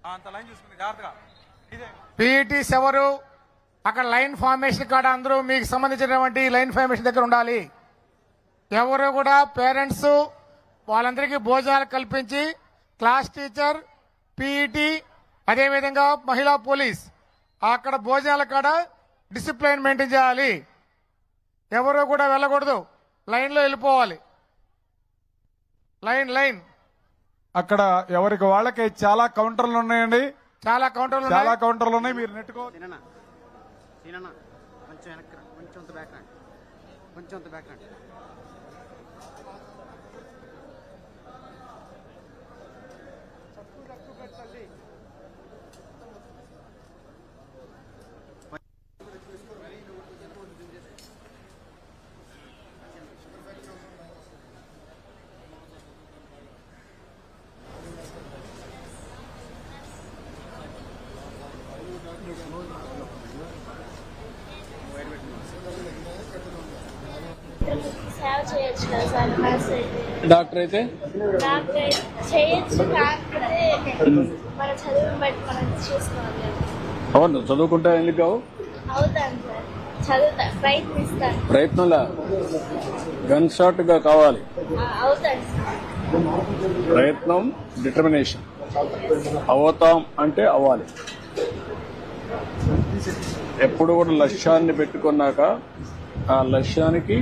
అంత లైన్ చూసుకుని జాగ్రత్తగా. ఇదే పీఈటీస్ ఎవరు అక్కడ లైన్ ఫార్మేషన్ కాడ అందరూ మీకు సంబంధించినటువంటి లైన్ ఫార్మేషన్ దగ్గర ఉండాలి. ఎవరు కూడా పేరెంట్స్ వాళ్ళందరికీ భోజనాలు కల్పించి క్లాస్ టీచర్, పీఈటీ, అదేవిధంగా మహిళా పోలీస్ అక్కడ భోజనాల కాడ డిసిప్లైన్ మెయింటైన్ చేయాలి. ఎవరు కూడా వెళ్ళకూడదు, లైన్లో వెళ్ళిపోవాలి. లైన్ లైన్ అక్కడ ఎవరికి వాళ్ళకి చాలా కౌంటర్లు ఉన్నాయండి. చాలా కౌంటర్లు చాలా కౌంటర్లు ఉన్నాయి. మీరు నెట్టుకో. కొంచెం వెనక్కి రా, కొంచెం అంత బ్యాక్ రండి, కొంచెం అంత బ్యాక్ రండి. సేవ చేయొచ్చు కదా సార్. నర్స్ అయితే డాక్టర్ అయితే డాక్టర్ అయితే చేయొచ్చు, కాకపోతే మన చదువుని బట్టి మనం చూసుకోవాలి కదా. అవును, చదువుకుంటా ఎందుకు కావు? అవుతాను సార్, చదువుతా, ప్రయత్నిస్తాను. ప్రయత్నంలా గన్ షాట్ గా కావాలి. అవుతాను సార్. ప్రయత్నం, డిటర్మినేషన్. అవుతాం అంటే అవ్వాలి. ఎప్పుడు కూడా లక్ష్యాన్ని పెట్టుకున్నాక ఆ లక్ష్యానికి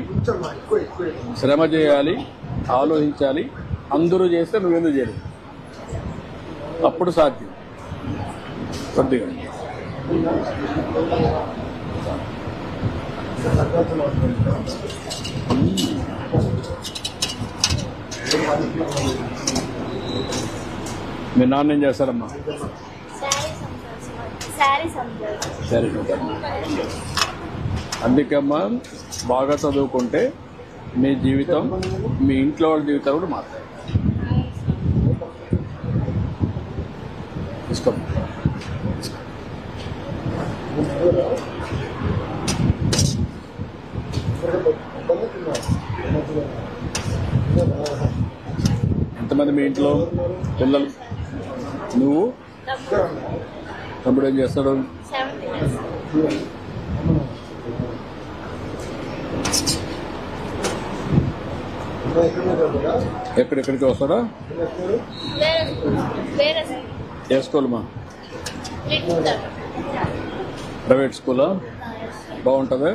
శ్రమ చేయాలి, ఆలోచించాలి. అందరూ చేస్తే నువ్వెందుకు చేయలేదు? అప్పుడు సాధ్యం. కొద్దిగా మీ నాన్న ఏం చేస్తారమ్మా? శారీస్ అమ్ముతారు. సరే, అందుకమ్మా బాగా చదువుకుంటే మీ జీవితం, మీ ఇంట్లో వాళ్ళ జీవితాలు కూడా మారుతాయి. తీసుకో. ఎంతమంది మీ ఇంట్లో పిల్లలు? నువ్వు? తమ్ముడు ఏం చేస్తాడు? 17 years. ఎక్కడెక్కడికి వస్తాడా? వేరే సార్. ఏ స్కూల్ మా? Little sir. ప్రైవేట్ స్కూలా? బాగుంటుందా?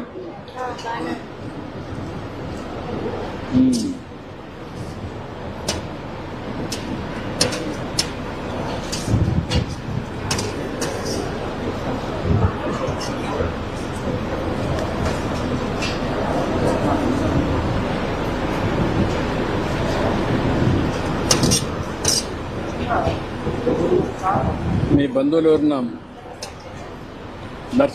మీ బంధువులు ఎవరున్నా నర్సు